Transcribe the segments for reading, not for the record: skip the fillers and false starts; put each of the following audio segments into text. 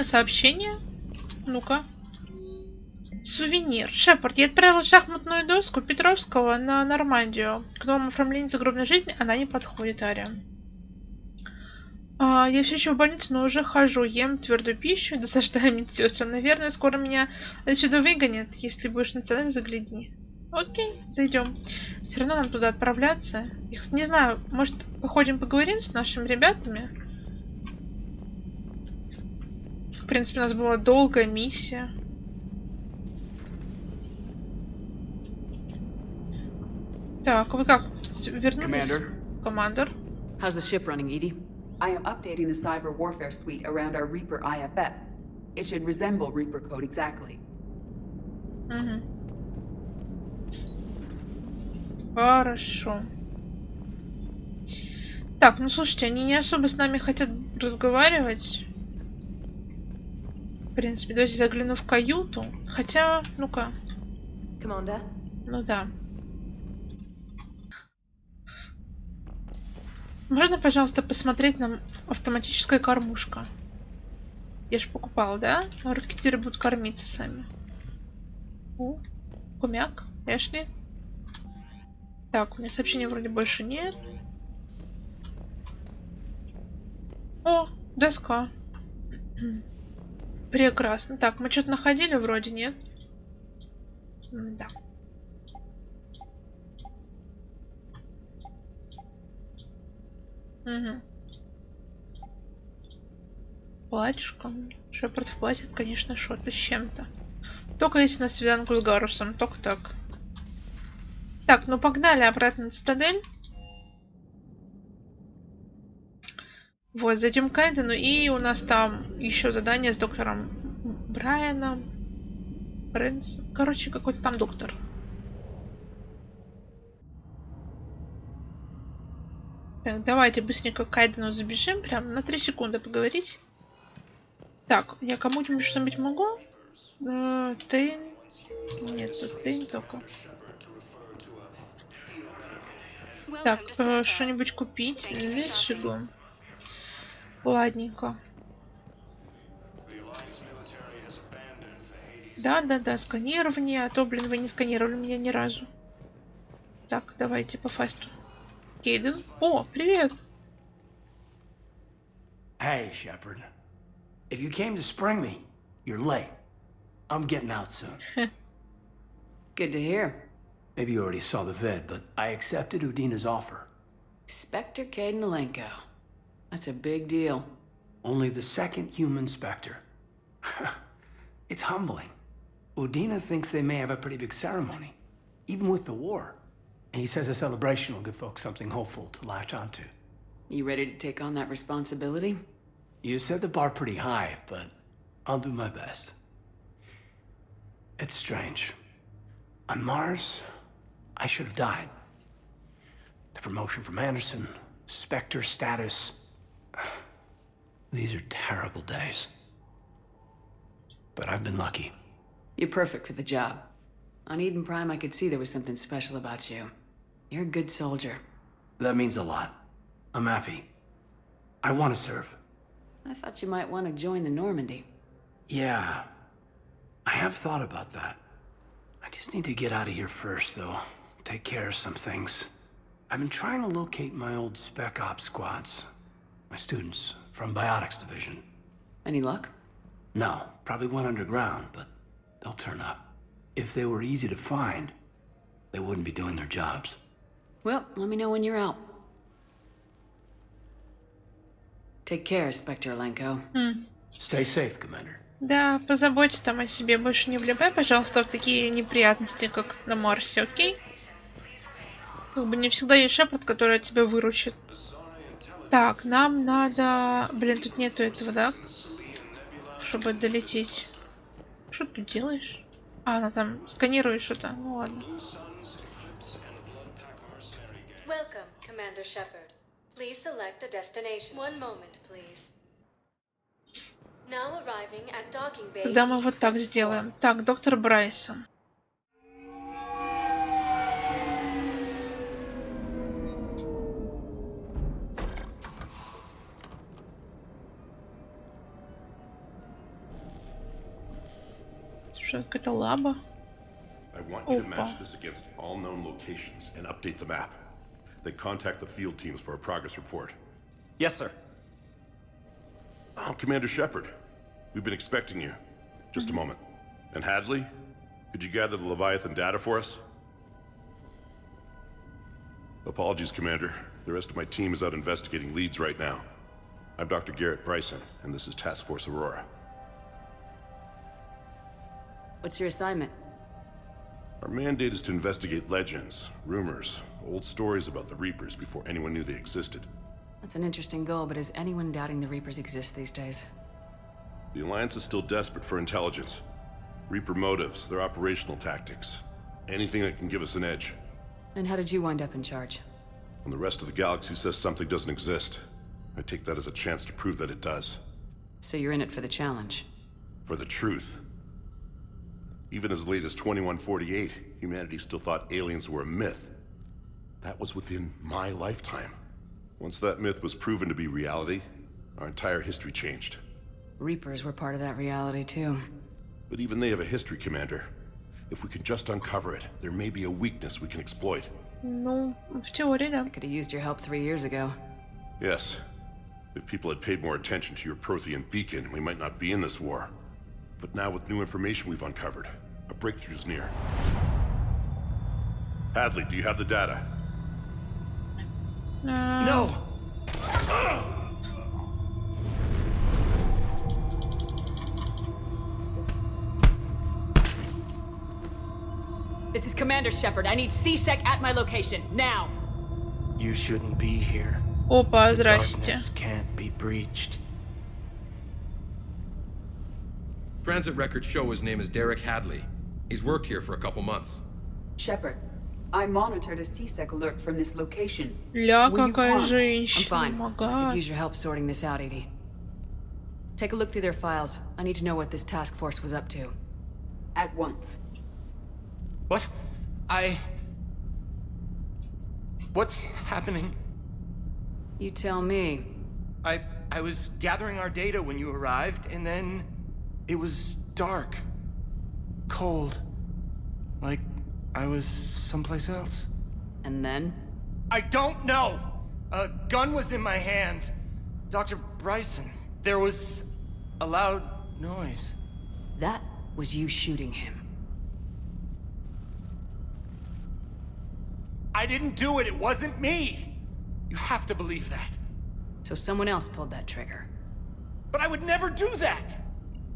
сообщение. Ну-ка. Сувенир. Шепард, я отправил шахматную доску Петровского на Нормандию. К новому оформлению загробной жизни она не подходит, Ария. Я все еще в больнице, но уже хожу, ем твердую пищу и досаждаю медсестрам. Наверное, скоро меня отсюда выгонят. Если будешь национальным, загляди. Окей, зайдем. Все равно нам туда отправляться. Их не знаю, может, походим поговорим с нашими ребятами? В принципе, у нас была долгая миссия. Так, вы как? Вернулись? Коммандер. How's the ship running, Edie? I am updating the cyber warfare suite around our Reaper IFF. It should resemble Reaper code exactly. Хорошо. Так, ну слушайте, они не особо с нами хотят разговаривать. В принципе, давайте загляну в каюту. Хотя, ну-ка. Ну да. Можно, пожалуйста, посмотреть на автоматическая кормушка? Я же покупала, да? Ракетиры будут кормиться сами. О, хомяк, Эшли. Так, у меня сообщений вроде больше нет. О, доска. Прекрасно. Так, мы что-то находили вроде, нет? Да. Угу. Платьишко. Шепард платит, конечно, что-то с чем-то. Только если на свиданку с Гарусом, только так. Так, ну погнали обратно на цитадель. Вот, зайдем к Эйдену, и у нас там еще задание с доктором Брайаном. Короче, какой-то там доктор. Так, давайте быстренько к Эйдену забежим, прям на 3 секунды поговорить. Так, я кому-нибудь что-нибудь могу? Ты... Нет, тут ты только. Так, что-нибудь купить? Лешигу. Ладненько. Да, сканирование. А то, блин, вы не сканировали меня ни разу. Так, давайте по фасту. Кейден. О, привет. Hey, Shepard. If you came to spring me, you're late. I'm getting out soon. Good to hear. Maybe you already saw the vid, but I accepted Udina's offer. Spectre Cadenalenko. That's a big deal. Only the second human Spectre. It's humbling. Udina thinks they may have a pretty big ceremony, even with the war. And he says a celebration will give folks something hopeful to latch onto. You ready to take on that responsibility? You set the bar pretty high, but I'll do my best. It's strange. On Mars, I should have died. The promotion from Anderson, Spectre status. These are terrible days. But I've been lucky. You're perfect for the job. On Eden Prime, I could see there was something special about you. You're a good soldier. That means a lot. I'm happy. I want to serve. I thought you might want to join the Normandy. Yeah. I have thought about that. I just need to get out of here first, though. Take care of some things. I've been trying to locate my old Spec Ops squads. My students from Biotics Division. Any luck? No, probably went underground, but they'll turn up. If they were easy to find, they wouldn't be doing their jobs. Well, let me know when you're out. Take care, Spectre Alenko. Stay safe, Commander. Да, позаботься там о себе. Больше не влипай, пожалуйста, в такие неприятности, как на Марсе, окей? Как бы не всегда есть Шепард, который тебя выручит. Так, нам надо... Блин, тут нету этого, да? Чтобы долететь. Что ты тут делаешь? А, она там сканирует что-то. Ну ладно. Welcome, Commander Shepard. Please select a destination. One moment, please. Now arriving at docking bay. Тогда мы вот так сделаем. Так, доктор Брайсон. Что, какая-то лаба? I want you to Опа. match this against all known locations and update the map. Then contact the field teams for a progress report. Yes, sir. Oh, Commander Shepard. We've been expecting you. Just a moment. And Hadley? Could you gather the Leviathan data for us? Apologies, Commander. The rest of my team is out investigating leads right now. I'm Dr. Garrett Bryson, and this is Task Force Aurora. What's your assignment? Our mandate is to investigate legends, rumors, old stories about the Reapers before anyone knew they existed. That's an interesting goal, but is anyone doubting the Reapers exist these days? The Alliance is still desperate for intelligence. Reaper motives, their operational tactics. Anything that can give us an edge. And how did you wind up in charge? When the rest of the galaxy says something doesn't exist, I take that as a chance to prove that it does. So you're in it for the challenge. For the truth. Even as late as 2148, humanity still thought aliens were a myth. That was within my lifetime. Once that myth was proven to be reality, our entire history changed. Reapers were part of that reality, too. But even they have a history, Commander. If we can just uncover it, there may be a weakness we can exploit. Ну, в теории, да. I could have used your help 3 years ago. Yes. If people had paid more attention to your Prothean beacon, we might not be in this war. But now with new information we've uncovered, a breakthrough's near. Hadley, do you have the data? No! This is Commander Shepard. I need C-Sec at my location, now! You shouldn't be here. Опа, The здрасте. darkness can't be breached. Transit records show his name is Derek Hadley. He's worked here for a couple months. Shepard, I monitored a C-Sec alert from this location. Ля, Will you какая come? I'm женщина. fine. I Мага. could use your help sorting this out, Edie. Take a look through their files. I need to know what this task force was up to. At once. What? What's happening? You tell me. I was gathering our data when you arrived, and then it was dark. Cold. Like I was someplace else. And then? I don't know! A gun was in my hand. Dr. Bryson, there was a loud noise. That was you shooting him. I didn't do it, it wasn't me! You have to believe that. So someone else pulled that trigger. But I would never do that!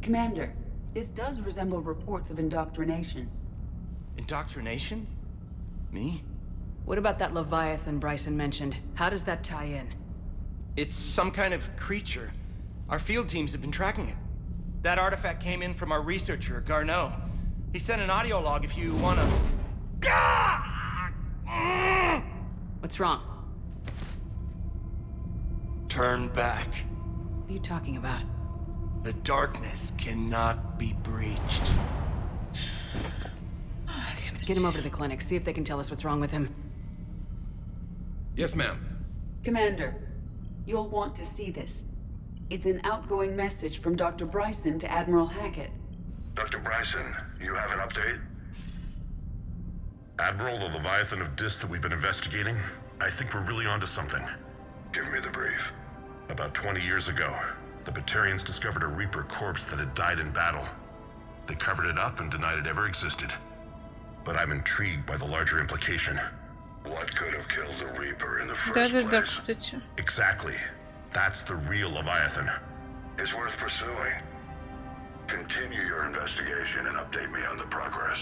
Commander, this does resemble reports of indoctrination. Indoctrination? Me? What about that Leviathan Bryson mentioned? How does that tie in? It's some kind of creature. Our field teams have been tracking it. That artifact came in from our researcher, Garneau. He sent an audio log if you wanna... What's wrong? Turn back. What are you talking about? The darkness cannot be breached. Get him over to the clinic, see if they can tell us what's wrong with him. Yes, ma'am. Commander, you'll want to see this. It's an outgoing message from Dr. Bryson to Admiral Hackett. Dr. Bryson, you have an update? Admiral, the Leviathan of Dis that we've been investigating, I think we're really onto something. Give me the brief. About 20 years ago, the Batarians discovered a Reaper corpse that had died in battle. They covered it up and denied it ever existed. But I'm intrigued by the larger implication. What could have killed the Reaper in the first Да-да-да, кстати. Exactly. That's the real Leviathan. It's worth pursuing. Continue your investigation and update me on the progress.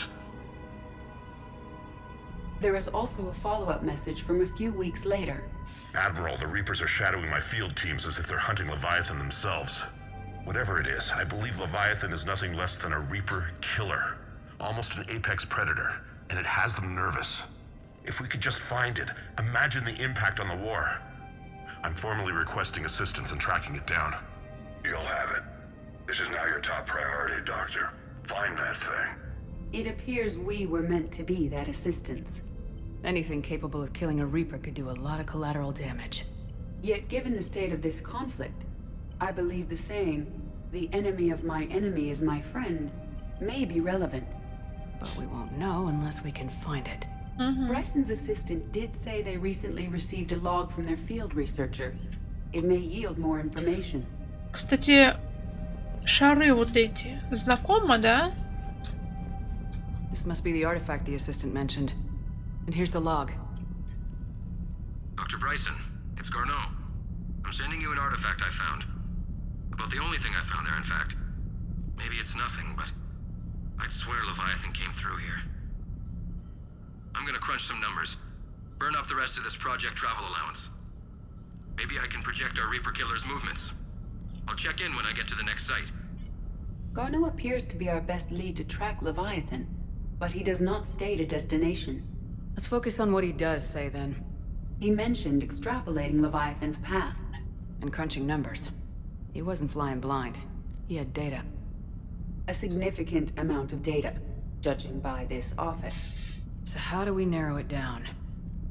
There is also a follow-up message from a few weeks later. Admiral, the Reapers are shadowing my field teams as if they're hunting Leviathan themselves. Whatever it is, I believe Leviathan is nothing less than a Reaper killer. Almost an apex predator, and it has them nervous. If we could just find it, imagine the impact on the war. I'm formally requesting assistance in tracking it down. You'll have it. This is now your top priority, Doctor. Find that thing. It appears we were meant to be that assistance. Anything capable of killing a Reaper could do a lot of collateral damage. Yet given the state of this conflict, I believe the saying, "The enemy of my enemy is my friend," may be relevant. But we won't know unless we can find it. Bryson's assistant did say they recently received a log from their field researcher. It may yield more information. Кстати, шары вот эти. Знакомо, да? This must be the artifact the assistant mentioned. And here's the log. Dr. Bryson, it's Garneau. I'm sending you an artifact I found. About the only thing I found there, in fact. Maybe it's nothing, but I'd swear Leviathan came through here. I'm gonna crunch some numbers. Burn up the rest of this project travel allowance. Maybe I can project our Reaper Killer's movements. I'll check in when I get to the next site. Garneau appears to be our best lead to track Leviathan, but he does not state a destination. Let's focus on what he does say then. He mentioned extrapolating Leviathan's path. And crunching numbers. He wasn't flying blind. He had data. A significant amount of data, judging by this office. So how do we narrow it down?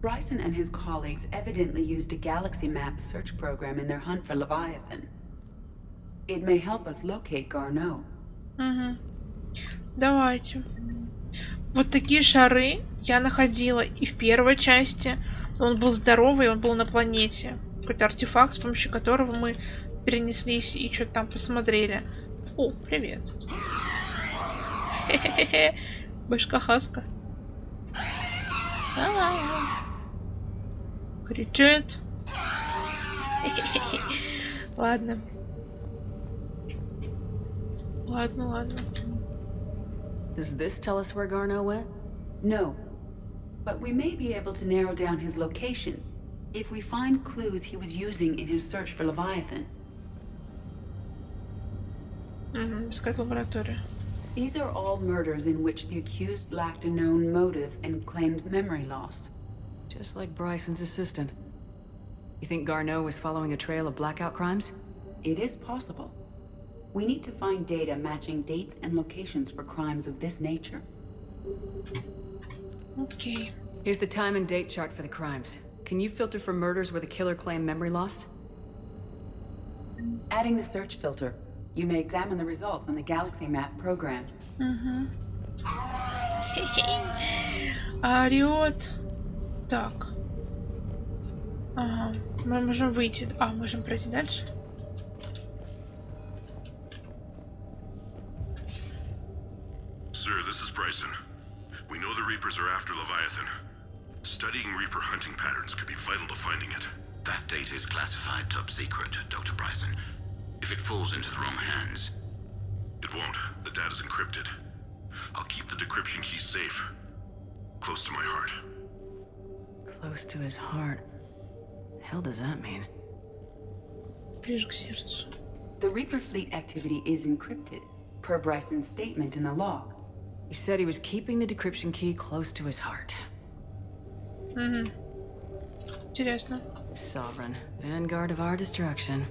Bryson and his colleagues evidently used a galaxy map search program in their hunt for Leviathan. It may help us locate Garneau. Давайте. Вот такие шары я находила и в первой части. Он был здоровый, он был на планете. Какой-то артефакт, с помощью которого мы перенеслись и что-то там посмотрели. О, привет. Хе-хе-хе. Башка Хаска. Кричит. Ладно. Ладно. Does this tell us where Garneau went? No, but we may be able to narrow down his location if we find clues he was using in his search for Leviathan. Искать лабораторию. These are all murders in which the accused lacked a known motive and claimed memory loss. Just like Bryson's assistant. You think Garneau was following a trail of blackout crimes? It is possible. We need to find data matching dates and locations for crimes of this nature. Окей. Here's the time and date chart for the crimes. Can you filter for murders where the killer claimed memory loss? Adding the search filter, you may examine the results on the galaxy map program. Орёт. Так. Ага. Мы можем выйти. А, можем пройти дальше. Sir, this is Bryson. We know the Reapers are after Leviathan. Studying Reaper hunting patterns could be vital to finding it. That data is classified top secret, Dr. Bryson. If it falls into the wrong hands... It won't. The data's encrypted. I'll keep the decryption key safe. Close to my heart. Close to his heart. The hell does that mean? Ближе к сердцу. The Reaper fleet activity is encrypted, per Bryson's statement in the log. He said he was keeping the decryption key close to his heart. Интересно. Sovereign, vanguard of our destruction.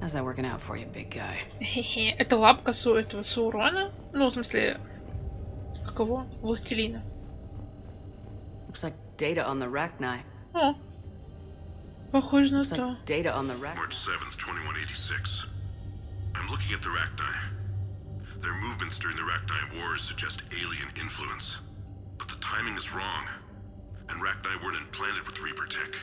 How's that working out for you, big guy? Хе-хе. Это лапка этого Саурона? Ну, в смысле, какого? Властелина. Looks like data on the Rachni. О, похоже на Looks то. like data on the Rachni. March 7th, 2186. I'm looking at the Rachni. Their movements during the Rachni Wars suggest alien influence. But the timing is wrong. And Rachni weren't implanted with Reaper tech.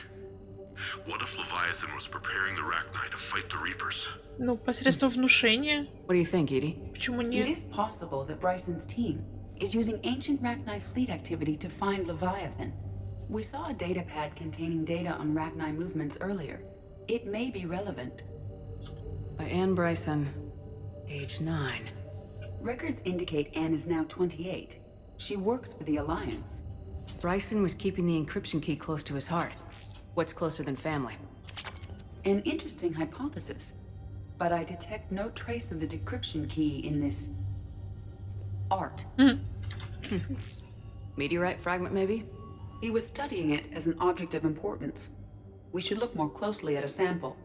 What if Leviathan was preparing the Rachni to fight the Reapers? Ну, посредством внушения. What do you think, Edie? Почему It нет? is possible that Bryson's team is using ancient Rachni fleet activity to find Leviathan. We saw a data pad containing data on Rachni movements earlier. It may be relevant. By Anne Bryson, age 9. Records indicate Anne is now 28. She works for the Alliance. Bryson was keeping the encryption key close to his heart. What's closer than family? An interesting hypothesis, but I detect no trace of the decryption key in this art. Meteorite fragment, maybe? He was studying it as an object of importance. We should look more closely at a sample.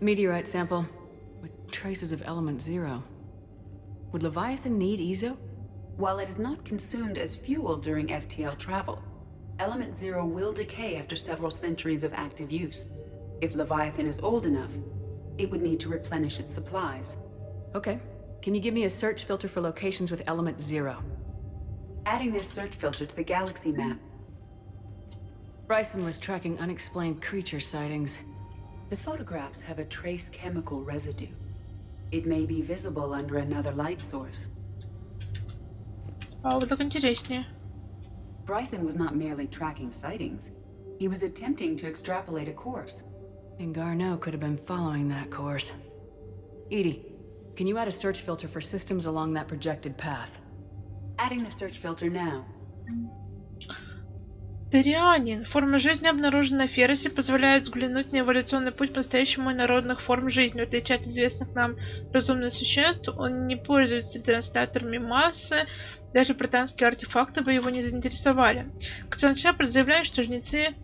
Meteorite sample with traces of element 0. Would Leviathan need Ezo? While it is not consumed as fuel during FTL travel, Element 0 will decay after several centuries of active use. If Leviathan is old enough, It would need to replenish its supplies. Okay. Can you give me a search filter for locations with element 0? Adding this search filter to the galaxy map. Bryson was tracking unexplained creature sightings. The photographs have a trace chemical residue. It may be visible under another light source. А вот так интереснее. Bryson was not merely tracking sightings. He was attempting to extrapolate a course. And Garneau could have been following that course. Edie, can you add a search filter for systems along that projected path? Adding the search filter now. Дарианин. Форма жизни, обнаруженная на Ферросе, позволяет взглянуть на эволюционный путь по-настоящему инородных форм жизни. В отличие от известных нам разумных существ, он не пользуется трансляторами массы, даже британские артефакты бы его не заинтересовали. Капитан Шепард заявляет, что жнецы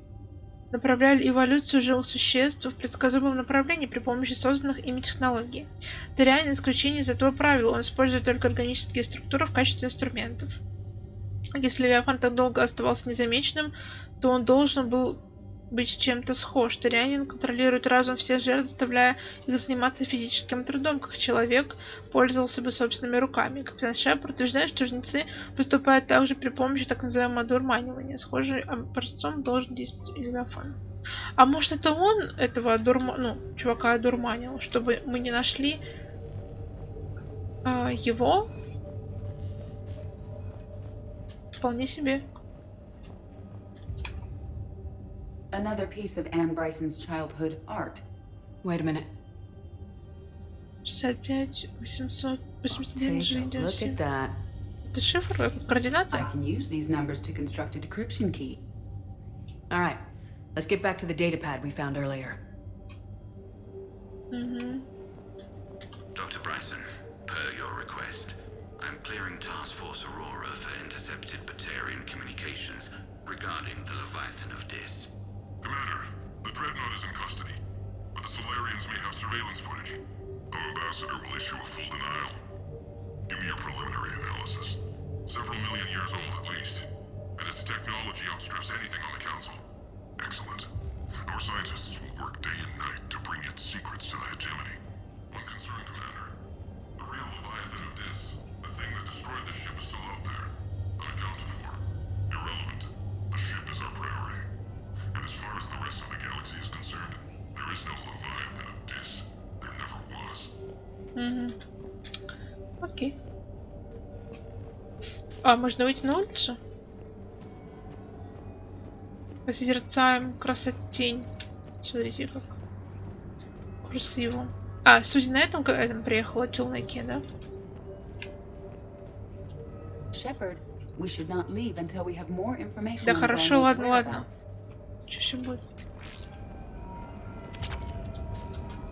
направляли эволюцию живых существ в предсказуемом направлении при помощи созданных ими технологий. Дарианин исключение из этого правила, он использует только органические структуры в качестве инструментов. Если Левиафан так долго оставался незамеченным, то он должен был быть с чем-то схож. Дарианин контролирует разум всех жертв, заставляя их заниматься физическим трудом, как человек пользовался бы собственными руками. Капитан Шепард утверждает, что жнецы поступают также при помощи так называемого одурманивания. Схожим образцом должен действовать Левиафан. А может это он этого чувака одурманил, чтобы мы не нашли его? Вполне себе. Another piece of Anne Bryson's childhood art. Wait a minute. 65, 800, 81, Look at that. Это шифр? Координаты? I can use these numbers to construct a decryption key. All right. Let's get back to the datapad we found earlier. Dr. Bryson, per your request, I'm clearing Task Force Aurora for intercepted Batarian communications regarding the Leviathan of Dis. Commander, the Dreadnought is in custody, but the Solarians may have surveillance footage. Our ambassador will issue a full denial. Give me your preliminary analysis. Several million years old at least, and its technology outstrips anything on the Council. Excellent. Our scientists will work day and night to bring its secrets to the hegemony. One concern, Commander. The real Leviathan of Dis, the thing that destroyed the ship, is still out there. Unaccounted for. Irrelevant. The ship is our priority. And as far as the rest of the galaxy is concerned, there is no Leviathan of Dis. There never was. Окей. А, можно выйти на улицу? Посозерцаем красотень. Смотрите, как красиво. А, Сузи на этом приехала, челноке, да? Shepard, we should not leave until we have more information. Да on хорошо, Garneau's ладно. whereabouts. Что еще будет?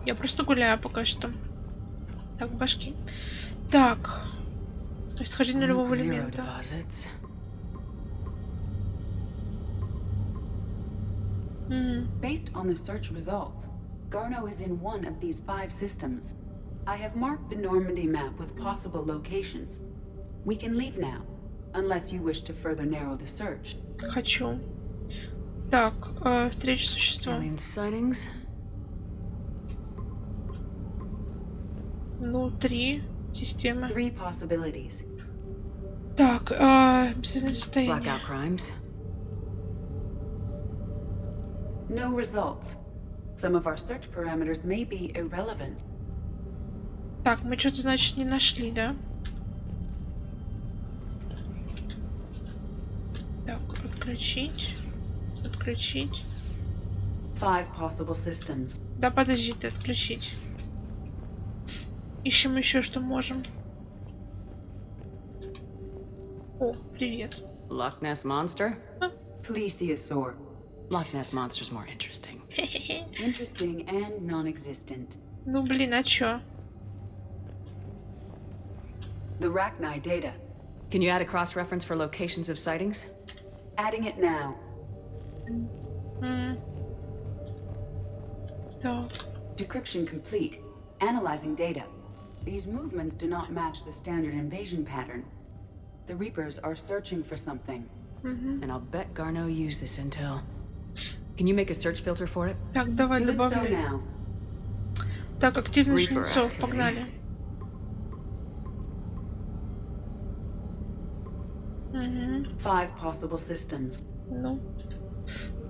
Я просто гуляю пока что. Так, башки. Так. Происхождение любого элемента. Based on the search results, Garneau is in one of these 5 systems. I have marked the Normandy map with possible locations. We can leave now, unless you wish to further narrow the search. Хочу. Так, встреча с существом. Alien sightings. Внутри системы. 3 possibilities. Так, бессознательное состояние. Blackout crimes. No results. Some of our search parameters may be irrelevant. Так, мы что-то, значит, не нашли, да? Так, отключить. Отключить. 5 possible systems. Да подожди ты, отключить. Ищем еще, что можем. О, привет. Loch Ness Monster? Plesiosaur. Loch Ness Monster's more interesting. Interesting and non-existent. Ну блин, а чё? The Rachni data. Can you add a cross-reference for locations of sightings? Adding it now. Так. Decryption complete. Analyzing data. These movements do not match the standard invasion pattern. The Reapers are searching for something. And I'll bet Garneau used this intel. Can you make a search filter for it? Так, давай Doing so добавлю. now. Так, активность жнецов, погнали. Угу. 5 possible systems. Ну.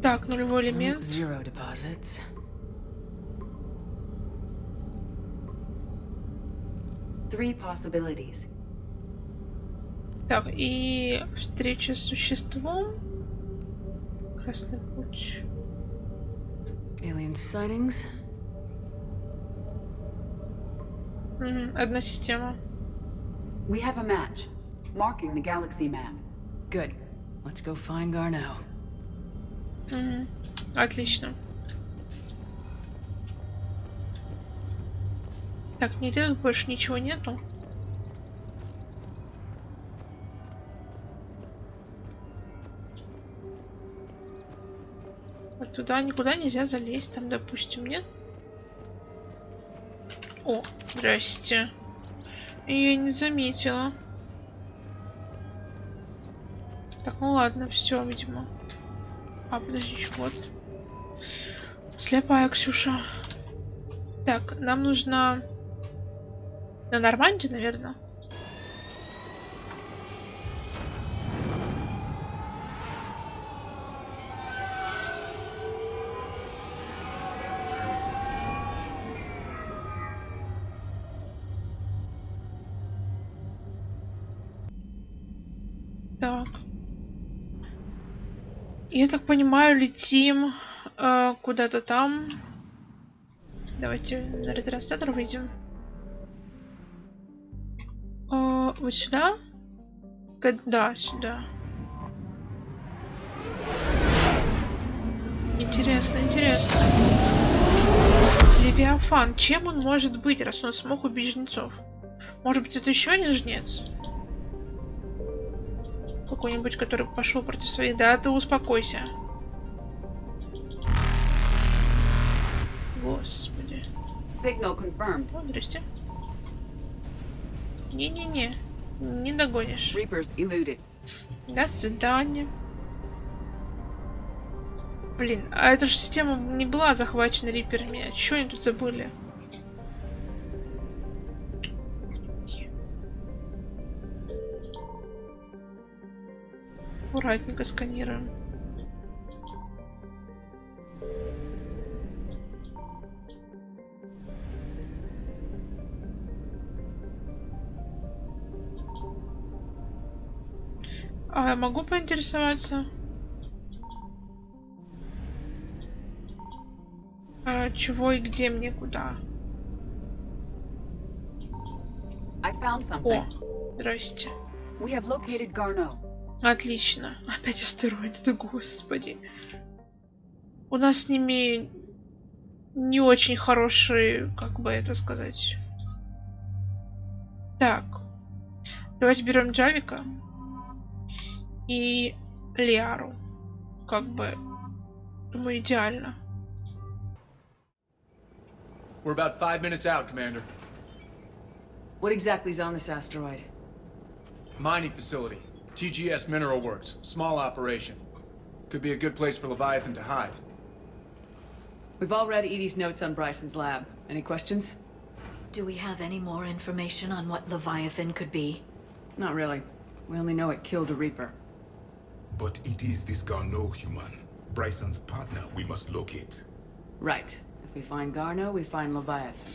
Так, нулевой элемент. Zero deposits. Three possibilities. Так, и встреча с существом. Красный путь. Alien sightings. Одна система. We have a match, marking the galaxy map. Good. Let's go find Garneau. Отлично. Так, нигде тут больше ничего нету. Вот туда никуда нельзя залезть, там, допустим, нет? О, здрасте. Я не заметила. Так, ну ладно, все, видимо. А, подожди, вот. Слепая Ксюша. Так, нам нужно на Нормандию, наверное. Так. Я так понимаю, летим куда-то там. Давайте на ретранслятор выйдем. Вот сюда? Да, сюда. Интересно, интересно. Левиафан. Чем он может быть, раз он смог убить жнецов? Может быть, это еще один жнец? Какой-нибудь, который пошел против своих. Да, ты успокойся. Господи. Signal confirmed. О, здрасте. Не-не-не. Не догонишь. Reapers eluded. До свидания. Блин, а эта же система не была захвачена риперами. А что они тут забыли? Аккуратненько сканируем. А я могу поинтересоваться? Чего и где мне куда? I found something. О, здрасте. We have located Garneau. Отлично. Опять астероиды, да господи. У нас с ними не очень хорошие, как бы это сказать. Так. Давайте берем Джавика и Лиару. Как бы, думаю, идеально. We're about 5 minutes out, Commander. What exactly is on this asteroid? Mining facility. TGS Mineral Works. Small operation. Could be a good place for Leviathan to hide. We've all read Edie's notes on Bryson's lab. Any questions? Do we have any more information on what Leviathan could be? Not really. We only know it killed a Reaper. But it is this Garneau human, Bryson's partner, we must locate. Right. If we find Garneau, we find Leviathan.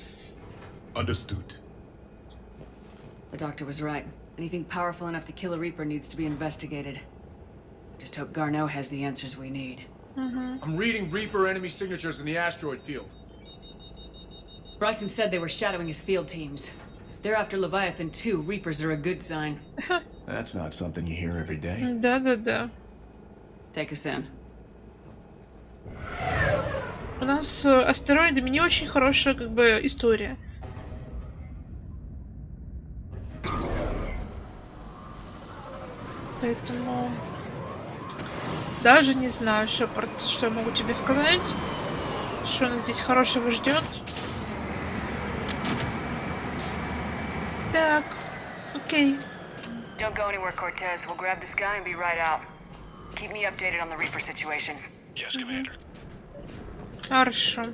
Understood. The doctor was right. Anything powerful enough to kill a Reaper needs to be investigated. Just hope Garneau has the answers we need. I'm reading Reaper enemy signatures in the asteroid field. Bryson said they were shadowing his field teams. If they're after Leviathan too, Reapers are a good sign. That's not something you hear every day. Да-да-да. Take us in. У нас с астероидами не очень хорошая, как бы, история. Поэтому даже не знаю, Шепард, что я могу тебе сказать. Что нас здесь хорошего ждет. Так, окей. Don't go anywhere, Cortez. We'll grab this guy and be right out. Keep me updated on the Reaper situation. Yes, Commander. Хорошо.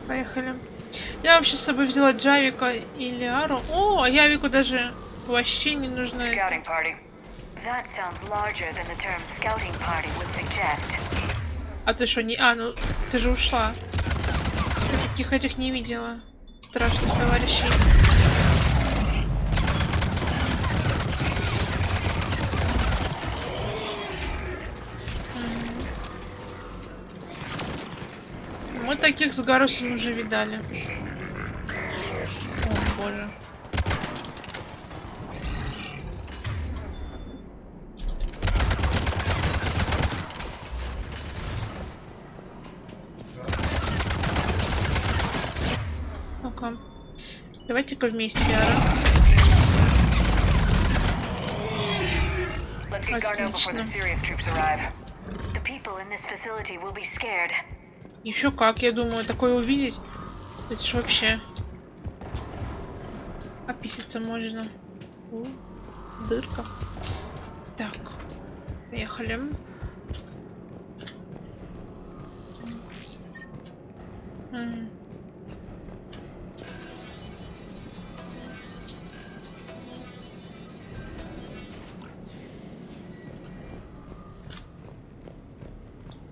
Поехали. Я вообще с собой взяла Джавика и Лиару. О, а Явику даже вообще не нужно это. А ты что, не... А, ну, ты же ушла. Я таких этих не видела. Страшных товарищей. Мы таких с Гарусом уже видали. О, боже. Ну-ка. Давайте-ка вместе, Лиара. Отлично. Еще как, я думаю, такое увидеть. Это ж вообще. Описаться можно. Дырка. Так. Поехали.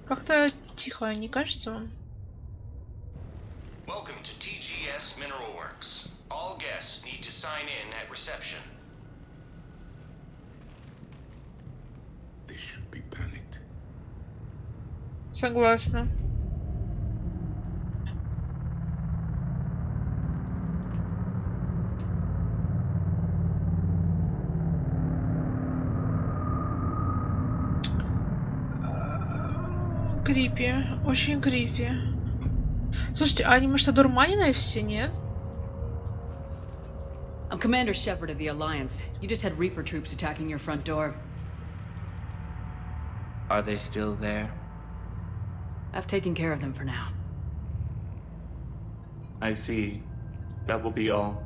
Как-то тихо, не кажется вам? Welcome to TGS Mineral Works. All guests need to sign in at reception. They should be panicked. Согласна. Крипи, очень крипи. Слушайте, а они, может, одурманенные все, нет? I'm Commander Shepard of the Alliance. You just had Reaper troops attacking your front door. Are they still there? I've taken care of them for now. I see. That will be all.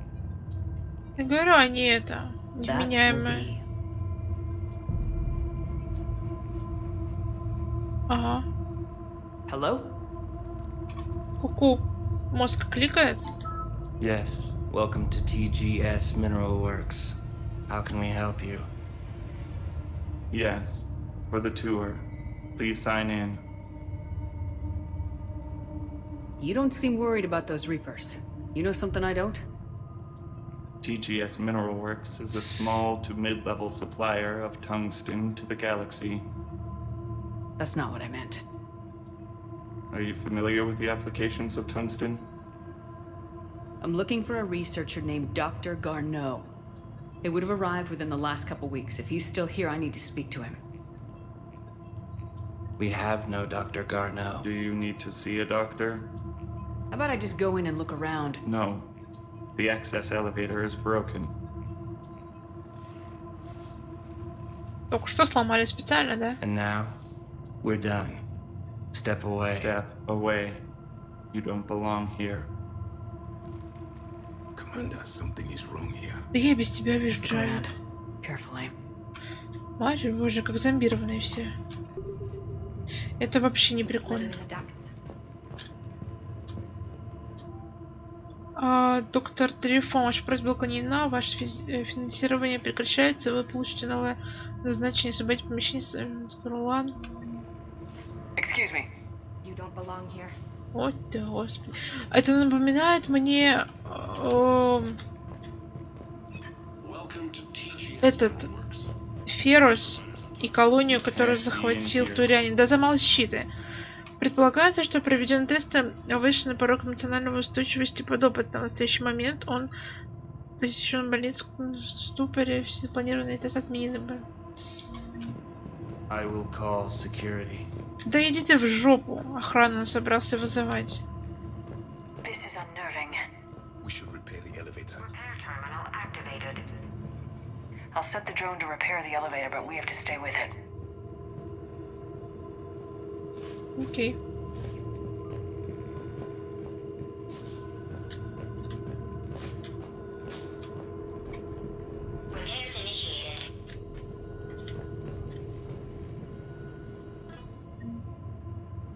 Я говорю, они это, невменяемые. Ага. Hello? Ку-ку. Мозг кликает? Yes. Welcome to TGS Mineral Works. How can we help you? Yes. For the tour. Please sign in. You don't seem worried about those Reapers. You know something I don't? TGS Mineral Works is a small to mid-level supplier of tungsten to the galaxy. That's not what I meant. Are you familiar with the applications of tungsten? I'm looking for a researcher named Dr. Garneau. It would have arrived within the last couple weeks. If he's still here, I need to speak to him. We have no Dr. Garneau. Do you need to see a doctor? How about I just go in and look around? No. The access elevator is broken. Только что сломали специально, да? And now, we're done. Step away. Step away. You don't belong here. Commander, something is wrong here. Да я без тебя вижу, Джави. Carefully. Матерь боже, как зомбированные все. Это вообще не прикольно. Доктор Телефон, ваша просьба выполнена, ваше финансирование прекращается, вы получите новое назначение, освободить помещение Рулан. Excuse me. You don't belong here. Ой ты, господи. Это напоминает мне этот Ферус и колонию, которую захватил Турянин. Да замолчи ты. Предполагается, что проведен тесты вышли на порог эмоциональной устойчивости подопытного. В настоящий момент он посещен больницу в ступоре. Все запланированные тесты отменены бы. I will call security. Да иди ты в жопу. Охрану он собрался вызывать. This is unnerving. We should repair the elevator. Repair terminal activated. I'll set the drone to repair the elevator, but we have to stay with it. Окей.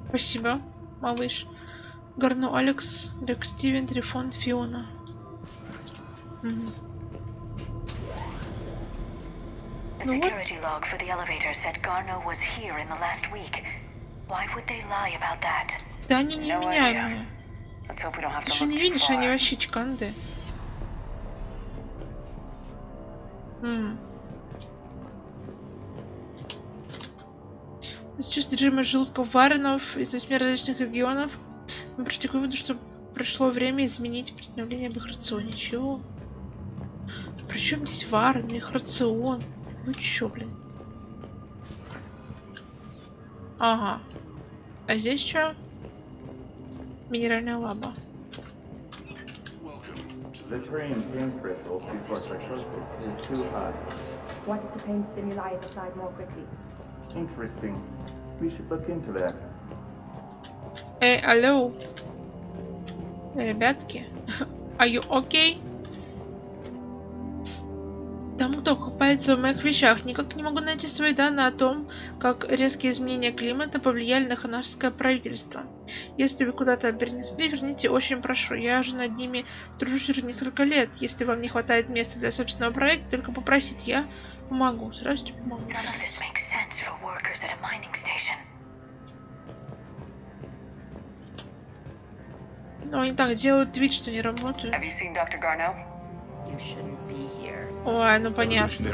Спасибо, малыш. Гарно, Алекс, Рек, Стивен, Трифон, Фиона. The security log for the elevator said Garno was here in the last week. Why would they lie about that? Да они невменяемые. Let's hope we don't have Ты to что look не too видишь, они far. вообще чканды. Сейчас содержимое желудков варенов из 8 различных регионов. Мы пришли к выводу, что пришло время изменить представление об их рационе. Чего? Причем здесь вареный, их рацион? Ну чё, блин? Ага. А здесь что? Минеральная лаба. The train pain threshold before psychosis is too high. What if the pain stimuli is applied more quickly? Interesting. We should look into that. Алло. Ребятки. Are you okay? Там кто копается в моих вещах. Никак не могу найти свои данные о том, как резкие изменения климата повлияли на ханарское правительство. Если вы куда-то перенесли, верните, очень прошу. Я же над ними тружусь уже несколько лет. Если вам не хватает места для собственного проекта, только попросите, я помогу. Сразу помогу. Но они так делают вид, что не работают. Ой, ну понятно.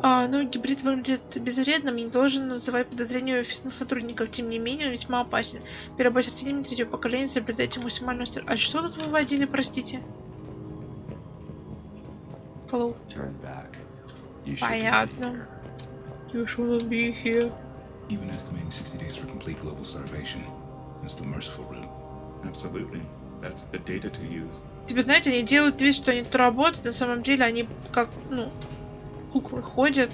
Ну, гибрид выглядит безвредным и не должен вызывать подозрения у офисных сотрудников. Тем не менее, он весьма опасен. При работе с растениями третьего поколения соблюдайте максимальную осторожность. А что тут выводили, простите? Hello. Понятно. You shouldn't be here. Even estimating 60 days for complete global starvation. That's the merciful route. Absolutely. That's the data to use. Тебе знаете, они делают вид, что они тут работают, на самом деле они как, ну, куклы ходят.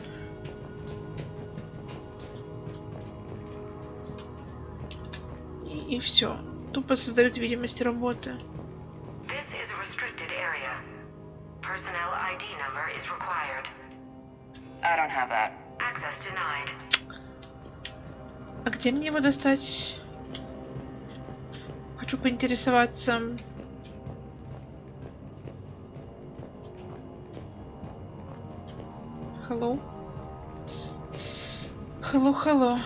И все. Тупо создают видимость работы. This is a restricted area. Personnel ID number is required. I don't have that. Access denied. А где мне его достать? Хочу поинтересоваться. Hello? Hello, hello.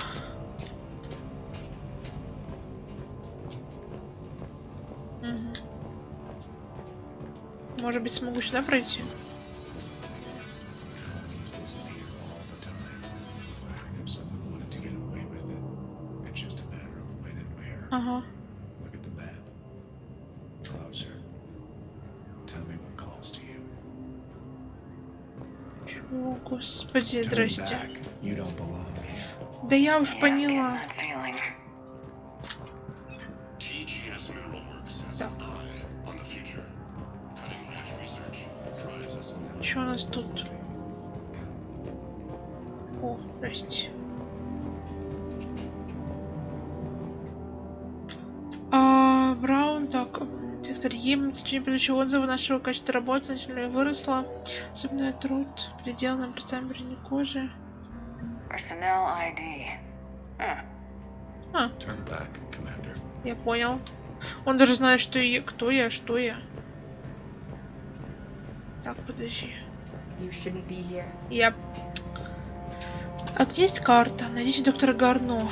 Может быть, смогу сюда пройти? Ага. О, господи, здрасте. Да я уж поняла. Так. Что у нас тут? О, здрасте. Браун, так. Сектор Е, в течение предыдущего отзыва нашего качества работы значительно выросло. Особенно труд, предел нам представления кожи. Personnel ID. Turn back, Commander. Я понял. Он даже знает, что я, кто я, что я. Так, подожди. Я... Есть карта. Найдите доктора Гарно.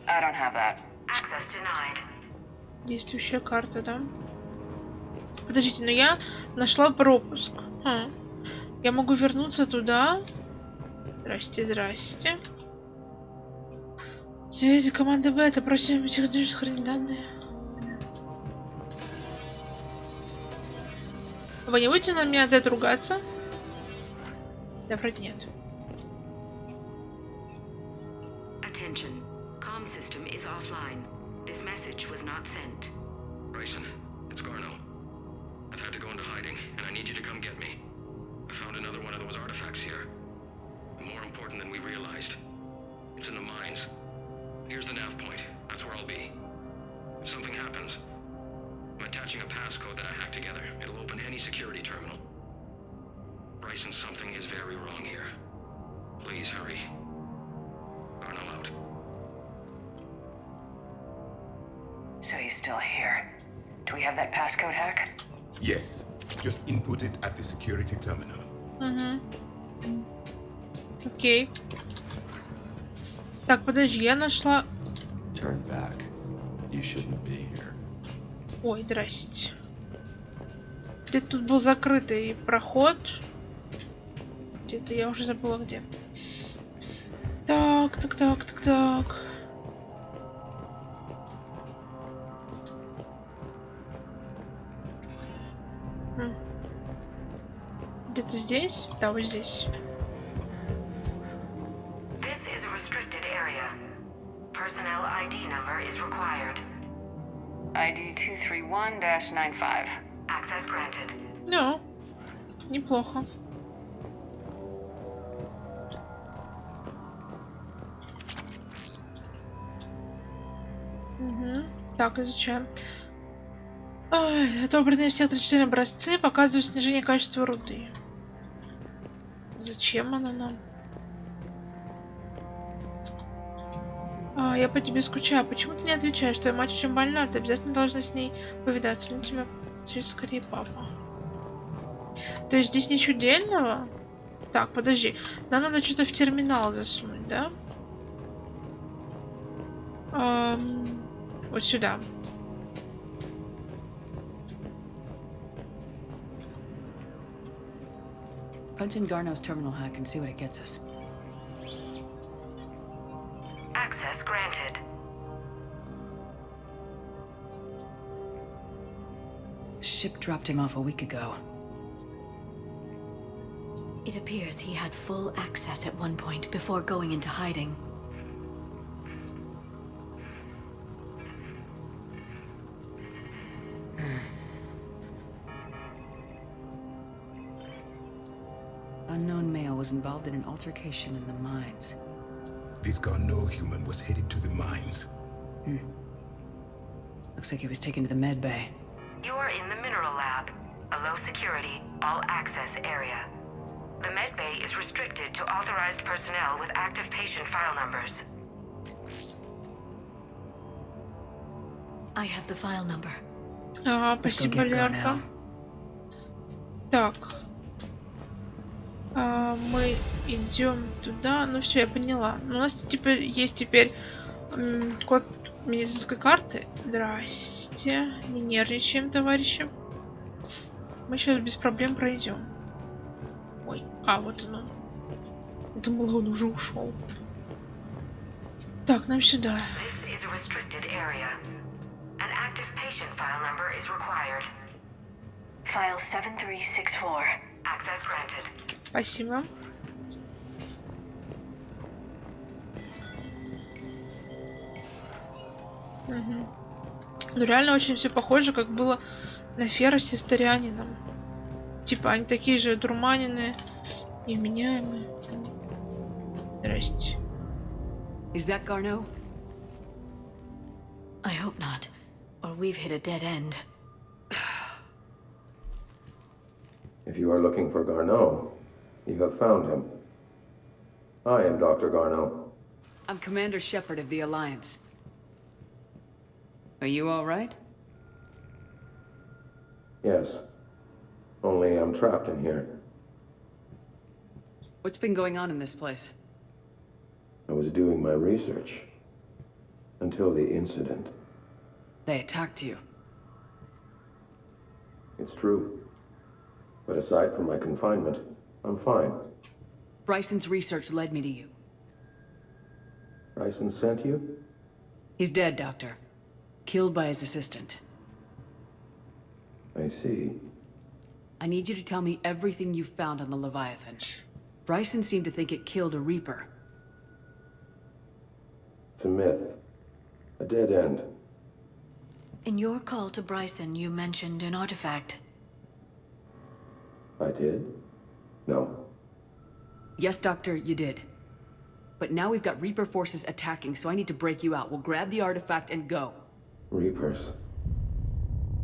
I don't have that. Access denied. Действующая карта, да? Подождите, но я нашла пропуск. Я могу вернуться туда. Здрасте, здрасте. Связи команды Бета. Просим всех хранить данные. Вы не будете на меня за это ругаться? Да, вроде нет. Attention. Comm system is offline. This message was not sent. Bryson, it's Garno. I've had to go into hiding, and I need you to come get me. I found another one of those artifacts here. More important than we realized. It's in the mines. Here's the nav point. That's where I'll be. If something happens, my patching a passcode that I hacked together. It'll open any security terminal. Bryson, something is very wrong here. Please hurry. Arnold out. So he's still here. Do we have that passcode hack? Yes. Just input it at the security terminal. Окей. Так, подожди, я нашла... Turn back. You shouldn't be here. Ой, здрасте. Где-то тут был закрытый проход. Где-то я уже забыла где. Так. Где-то здесь? Да, вот здесь. This is a restricted area. Personnel ID number is required. ID 231-95. Access granted. Ну, неплохо. Так, изучаем. Отобранные все отрицательные образцы показывают снижение качества руды. Зачем она нам? Я по тебе скучаю. Почему ты не отвечаешь? Твоя мать очень больна. Ты обязательно должна с ней повидаться. Ну, тебя через скорее папа. То есть здесь ничего дельного? Так, подожди. Нам надо что-то в терминал засунуть, да? Вот сюда. Punch in Garneau's terminal hack and see what it gets us. Access granted. Ship dropped him off a week ago. It appears he had full access at one point before going into hiding. Unknown male was involved in an altercation in the mines. This Garneau human was headed to the mines. Looks like he was taken to the med bay. You are in the mineral lab, a low security, all access area. The med bay is restricted to authorized personnel with active patient file numbers. I have the file number. Спасибо, Лерка. Так. Мы идем туда. Ну все, я поняла. У нас типа есть теперь код медицинской карты. Здрасте. Не нервничаем, товарищи. Мы сейчас без проблем пройдем. Ой, вот оно. Думала, он уже ушел. Так, нам сюда. File 7364. Access granted. Спасибо. Ну реально очень все похоже, как было на Феросе с Торианином. Типа они такие же дурманины, невменяемые. Здрасте. Is that Garneau? I hope not, or we've hit a dead end. If you are looking for Garneau, you have found him. I am Dr. Garneau. I'm Commander Shepard of the Alliance. Are you all right? Yes. Only I'm trapped in here. What's been going on in this place? I was doing my research. Until the incident. They attacked you. It's true. But aside from my confinement, I'm fine. Bryson's research led me to you. Bryson sent you? He's dead, Doctor. Killed by his assistant. I see. I need you to tell me everything you found on the Leviathan. Bryson seemed to think it killed a Reaper. It's a myth. A dead end. In your call to Bryson, you mentioned an artifact. I did? No. Yes, Doctor, you did. But now we've got Reaper forces attacking, so I need to break you out. We'll grab the artifact and go. Reapers.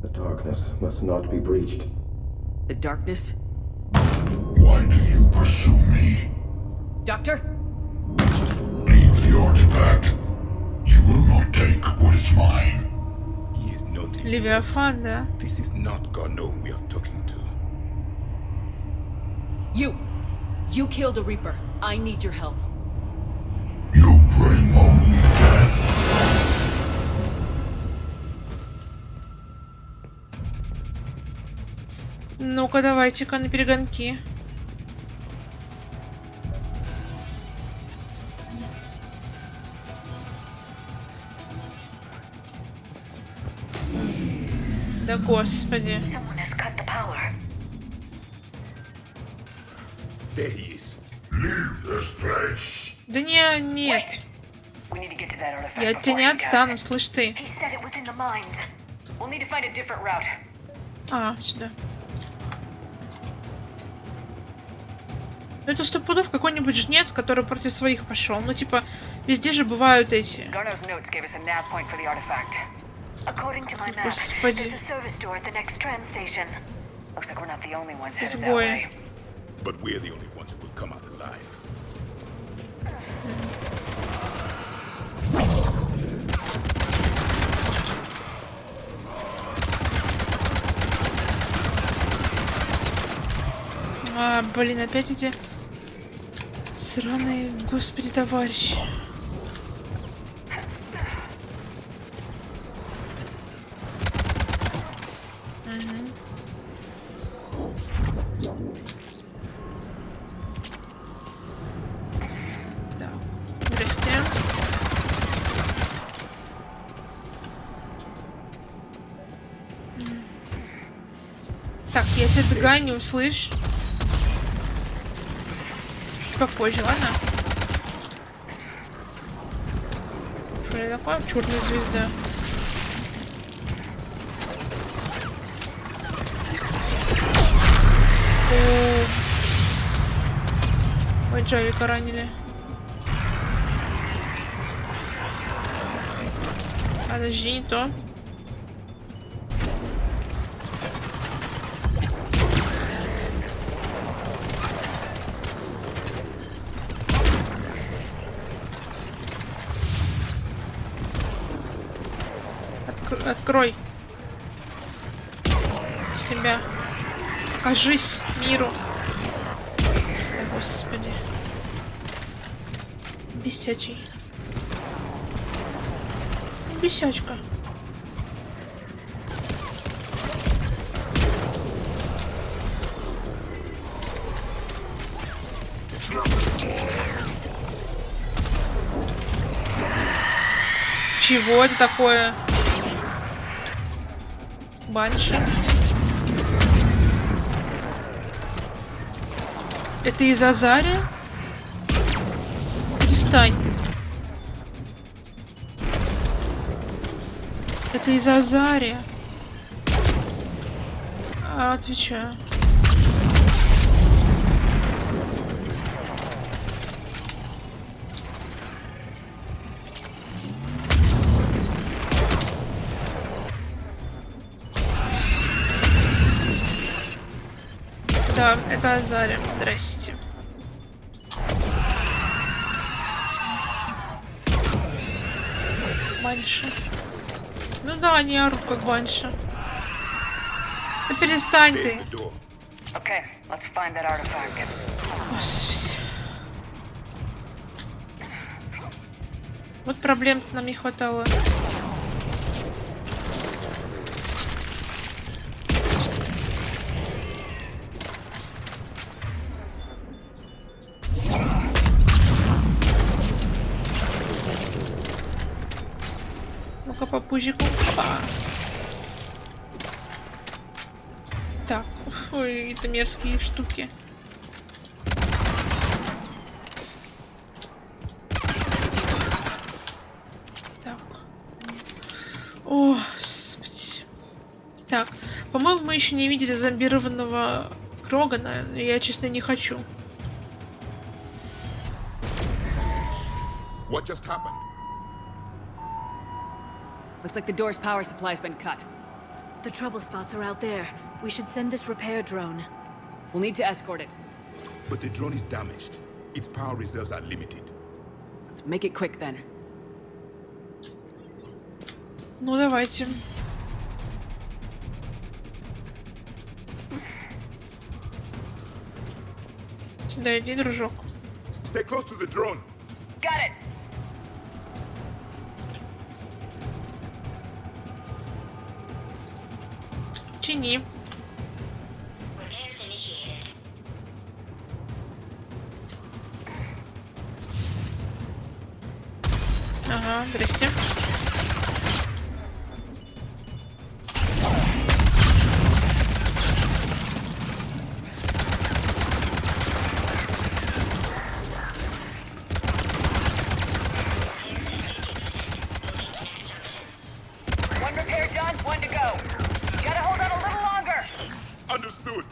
The darkness must not be breached. The darkness? Why do you pursue me? Doctor? Leave the artifact. You will not take what is mine. He is not Левиафан, да? This is not Garneau we are talking to. You killed a Reaper. I need your help. You bring only death. Ну-ка, давайте-ка на перегонки. Да господи. There he is. Leave this place. Да нет. Я от тебя не отстану, слышь ты. А, сюда. Ну это сто пудов какой-нибудь жнец, который против своих пошел. Ну типа, везде же бывают эти. Господи. Изгои. But we're the only ones who will come out alive. А, блин, опять эти сраные, господи, товарищи. Так, я тебя догоню, слышь? Попозже, ладно? Что это такое? Черная звезда. Ой, Джавика ранили. Подожди, не то. Открой себя. Покажись миру. О, господи. Бесячий. Бесячка. Чего это такое? Банши. Это из Азария? Перестань. Это из Азария. Отвечаю. Да, это Азария. Здрасте. Банши. Ну да, они орут как банши. Да перестань ты. Господи. Вот проблем-то нам не хватало. Ну-ка по пузику. Так, ой, это мерзкие штуки. Так. О, господи. Так, по-моему, мы еще не видели зомбированного Крогана, но я, честно, не хочу. What just happened? Looks like the door's power supply's been cut. The trouble spots are out there. We should send this repair drone. We'll need to escort it. But the drone is damaged. Its power reserves are limited. Let's make it quick then. Ну давайте. Сюда иди, дружок. Stay close to the drone. Got it. Чини. Ага, здрасте. One repair done, one to go. Gotta hold on a little longer. Understood.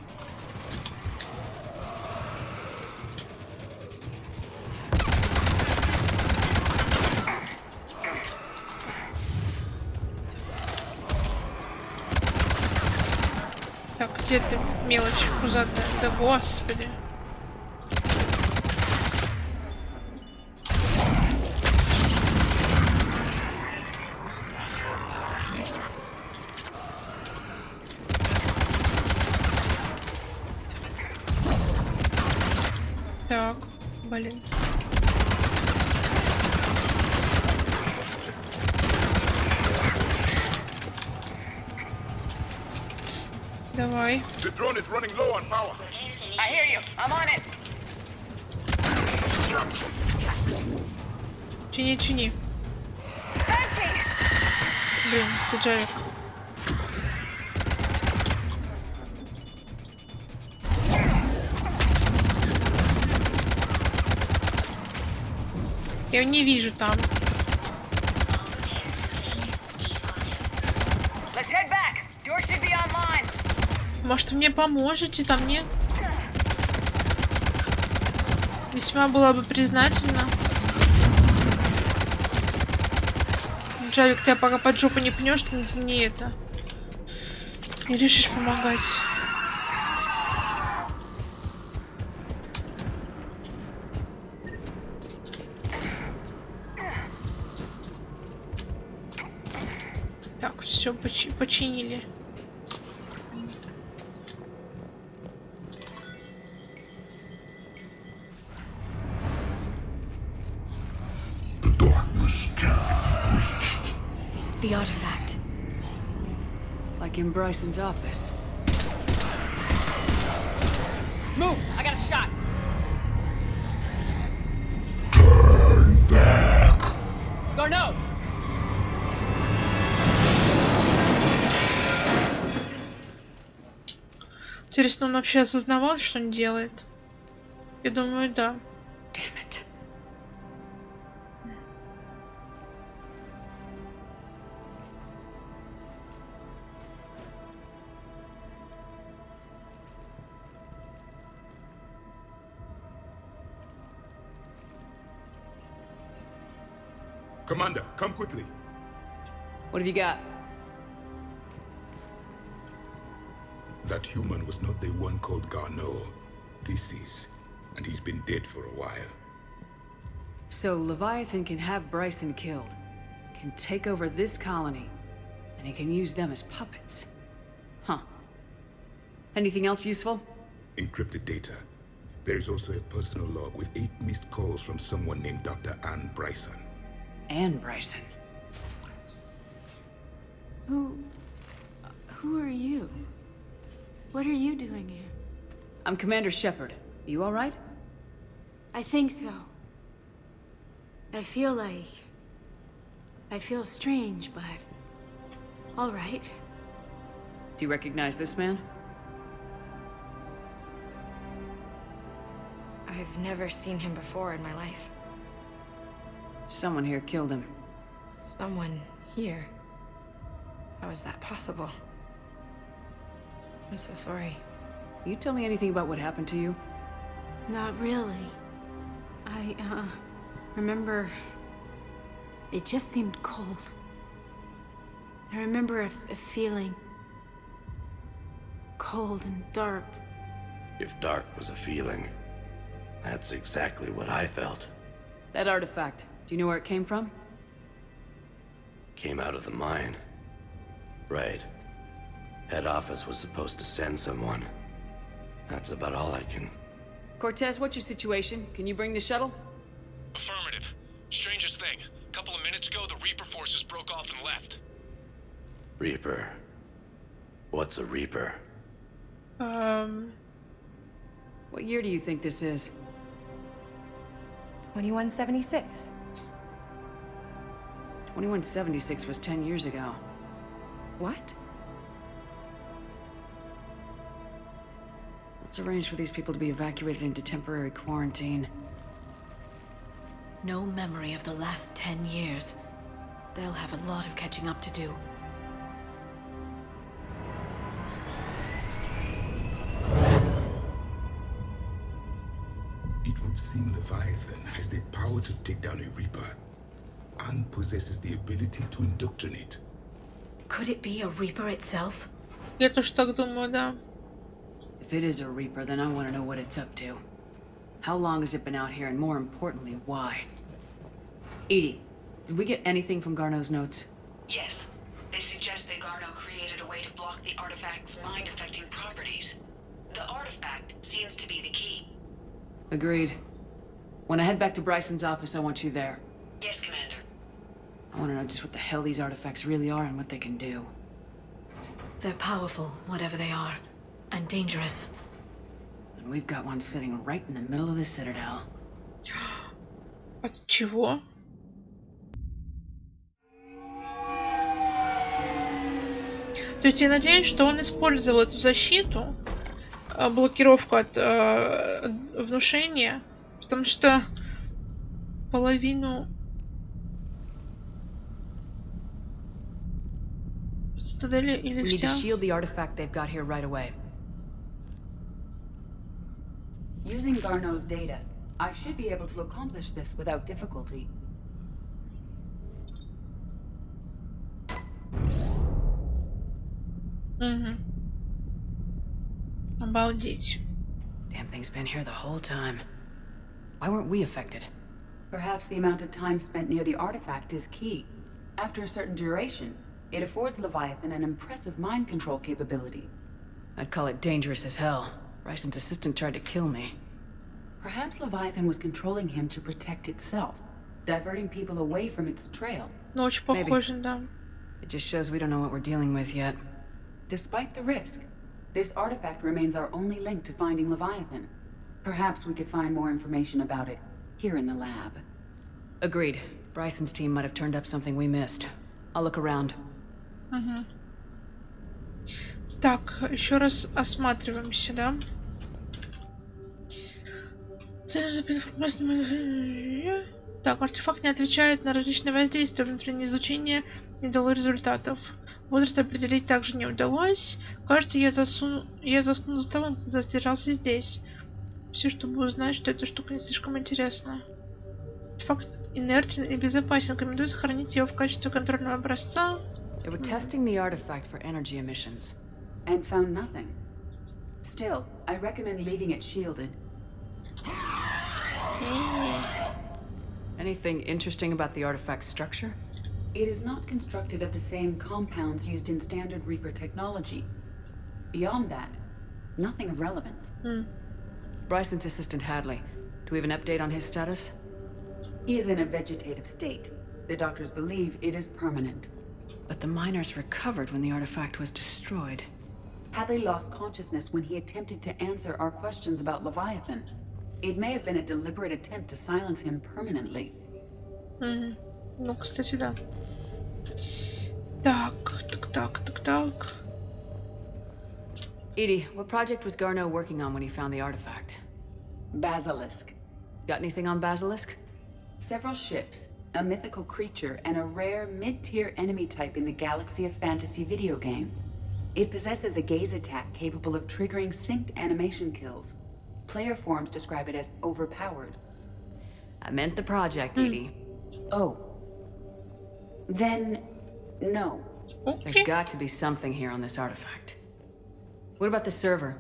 Так, где ты, мелочь пузатая? Да господи. Так, блин. Давай. The drone is running low on power. I hear you. I'm on it. Чини, чини. Блин, ты Джарик. Я его не вижу там. Let's head back. Door should be online. Может, вы мне поможете? Там нет. Весьма была бы признательна. Джавик, тебя пока под жопу не пнешь, ты не это. Не решишь помогать. Так, все починили. The artifact. Like in Bryson's office. Move! I got a shot. Turn back. Garneau! Интересно, он вообще осознавал, что он делает? Я думаю, да. Damn it. Commander, come quickly. What have you got? That human was not the one called Garneau. This is. And he's been dead for a while. So Leviathan can have Bryson killed, can take over this colony, and he can use them as puppets. Huh. Anything else useful? Encrypted data. There is also a personal log with 8 missed calls from someone named Dr. Anne Bryson. Anne Bryson. Who are you? What are you doing here? I'm Commander Shepard. You all right? I think so. I feel strange, but all right. Do you recognize this man? I've never seen him before in my life. Someone here killed him. Someone here? How is that possible? I'm so sorry. You tell me anything about what happened to you? Not really. I remember it just seemed cold. I remember a feeling cold and dark. If dark was a feeling, that's exactly what I felt. That artifact, do you know where it came from? Came out of the mine. Right. Head office was supposed to send someone. That's about all I can... Cortez, what's your situation? Can you bring the shuttle? Affirmative. Strangest thing. A couple of minutes ago, the Reaper forces broke off and left. Reaper. What's a Reaper? What year do you think this is? 2176. 2176 was 10 years ago. What? Let's arrange for these people to be evacuated into temporary quarantine. No memory of the last 10 years. They'll have a lot of catching up to do. It would seem Leviathan has the power to take down a Reaper, and possesses the ability to indoctrinate. Could it be a Reaper itself? Я тоже так думаю, да. If it is a Reaper, then I want to know what it's up to. How long has it been out here, and more importantly, why? Edie, did we get anything from Garneau's notes? Yes. They suggest that Garneau created a way to block the artifact's mind-affecting properties. The artifact seems to be the key. Agreed. When I head back to Bryson's office, I want you there. Yes, Commander. I want to know just what the hell these artifacts really are and what they can do. They're powerful, whatever they are, and dangerous. And we've got one sitting right in the middle of the Citadel. От чего? То есть я надеюсь, что он использовал эту защиту, блокировку от внушения, потому что половину цитадели или We need to вся. shield the artifact they've got here right away. Using Garneau's data, I should be able to accomplish this without difficulty. Обалдеть. Damn thing's been here the whole time. Why weren't we affected? Perhaps the amount of time spent near the artifact is key. After a certain duration, it affords Leviathan an impressive mind control capability. I'd call it dangerous as hell. Bryson's assistant tried to kill me. Perhaps Leviathan was controlling him to protect itself, diverting people away from its trail. Ну, очень похоже, да. It just shows we don't know what we're dealing with yet. Despite the risk, this artifact remains our only link to finding Leviathan. Perhaps we could find more information about it here in the lab. Agreed. Bryson's team might have turned up something we missed. I'll look around. Так, еще раз осматриваемся, да? Так, артефакт не отвечает на различные воздействия. Внутреннее изучение не дало результатов. Возраст определить также не удалось. Кажется, я засну за столом, когда задержался здесь. Все, чтобы узнать, что эта штука не слишком интересна. Артефакт инертен и безопасен. Рекомендую сохранить его в качестве контрольного образца. They were testing the artifact for energy emissions. And found nothing. Still, I recommend leaving it shielded. Anything interesting about the artifact's structure? It is not constructed of the same compounds used in standard Reaper technology. Beyond that, nothing of relevance. Bryson's assistant Hadley. Do we have an update on his status? He is in a vegetative state. The doctors believe it is permanent. But the miners recovered when the artifact was destroyed. Hadley lost consciousness when he attempted to answer our questions about Leviathan. It may have been a deliberate attempt to silence him permanently. Ну, кстати, да. Так. Edie, what project was Garneau working on when he found the artifact? Basilisk. Got anything on Basilisk? Several ships, a mythical creature, and a rare mid-tier enemy type in the Galaxy of Fantasy video game. It possesses a gaze attack capable of triggering synced animation kills. Player forums describe it as overpowered. I meant the project, Edie. Oh. Then, no. There's got to be something here on this artifact. What about the server?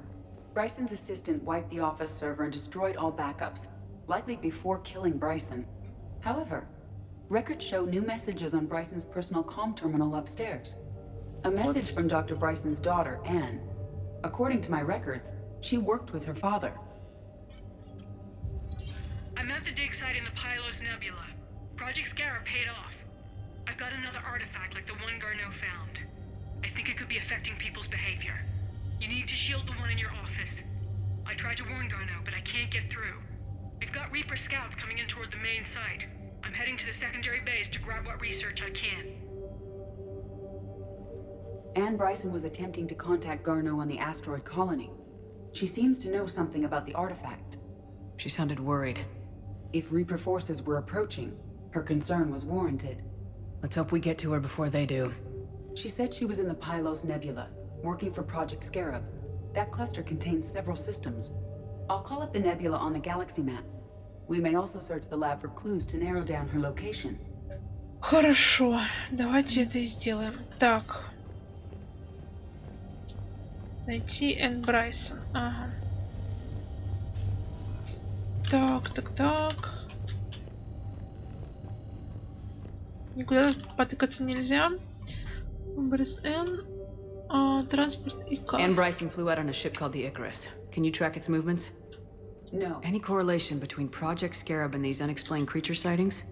Bryson's assistant wiped the office server and destroyed all backups, likely before killing Bryson. However, records show new messages on Bryson's personal comm terminal upstairs. A message from Dr. Bryson's daughter, Anne. According to my records, she worked with her father. I'm at the dig site in the Pylos Nebula. Project Scarab paid off. I've got another artifact like the one Garneau found. I think it could be affecting people's behavior. You need to shield the one in your office. I tried to warn Garneau, but I can't get through. We've got Reaper scouts coming in toward the main site. I'm heading to the secondary base to grab what research I can. Anne Bryson was attempting to contact Garneau on the asteroid colony. She seems to know something about the artifact. She sounded worried. If Reaper forces were approaching, her concern was warranted. Let's hope we get to her before they do. She said she was in the Pylos Nebula, working for Project Scarab. That cluster contains several systems. I'll call up the nebula on the galaxy map. We may also search the lab for clues to narrow down her location. Хорошо, давайте это и сделаем. Так. Найти Энн Брайсон. Ага. Так. Никуда потыкаться нельзя. Брайс Энн. Транспорт и кар. Anne Bryson flew out on a ship called the Icarus. Can you track its movements? No. Any correlation between Project Scarab and these unexplained creature sightings?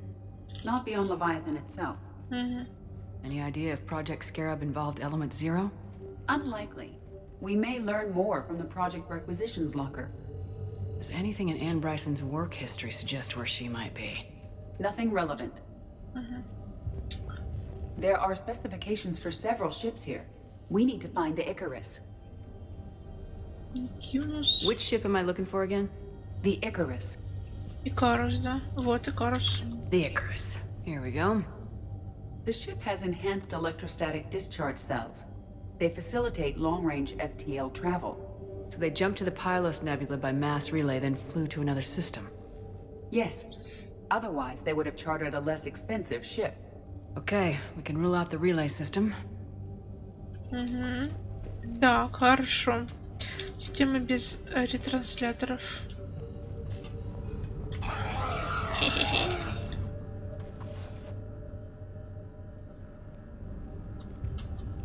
Not beyond Leviathan itself. Any idea if Project Scarab involved Element Zero? Unlikely. We may learn more from the Project Requisitions Locker. Does anything in Anne Bryson's work history suggest where she might be? Nothing relevant. There are specifications for several ships here. We need to find the Icarus. Which ship am I looking for again? The Icarus. Икарус, да. Вот Икарус. The Icarus. Here we go. The ship has enhanced electrostatic discharge cells. They facilitate long-range FTL travel. So they jumped to the Pylos Nebula by mass relay, then flew to another system. Yes. Otherwise, they would have chartered a less expensive ship. Okay, we can rule out the relay system. Так, хорошо. Система без ретрансляторов.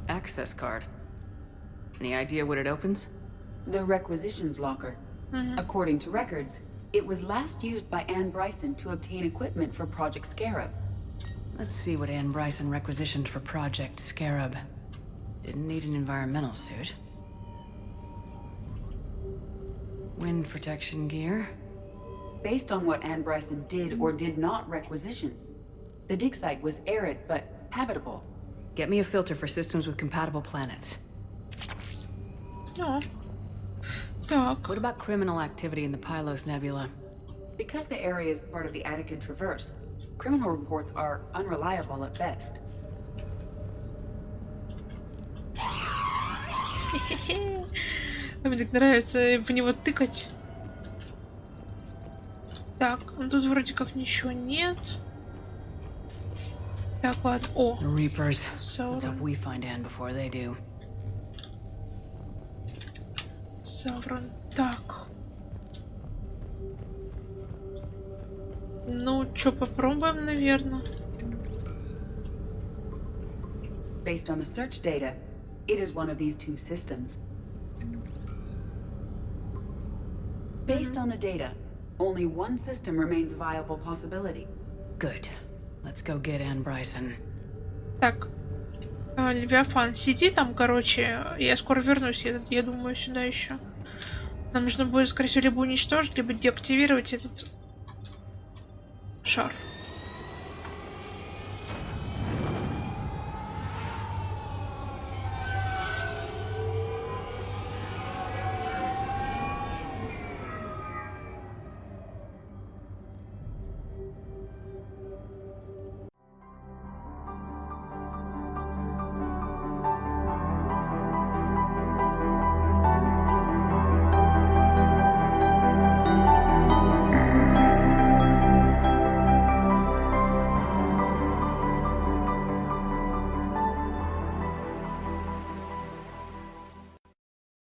Access card. Any idea what it opens? The Requisitions Locker. According to records, it was last used by Anne Bryson to obtain equipment for Project Scarab. Let's see what Anne Bryson requisitioned for Project Scarab. Didn't need an environmental suit. Wind protection gear. Based on what Anne Bryson did or did not requisition, the dig site was arid but habitable. Get me a filter for systems with compatible planets. No. Так. What about criminal activity in the Pylos Nebula? Because the area is part of the Attica Traverse, criminal reports are unreliable at best. Мне так нравится в него тыкать. Так, ну тут вроде как ничего нет. Так, ладно. О! Reapers. Let's hope we find Anne before they do. Саврон. Так. Ну, чё, попробуем, наверное. Based on the search data, it is one of these two systems. Based on the data, only one system remains a viable possibility. Good. Let's go get Anne Bryson. Так. Левиафан, сиди там, короче. Я скоро вернусь, я думаю, сюда еще. Нам нужно будет, скорее всего, либо уничтожить, либо деактивировать этот шар.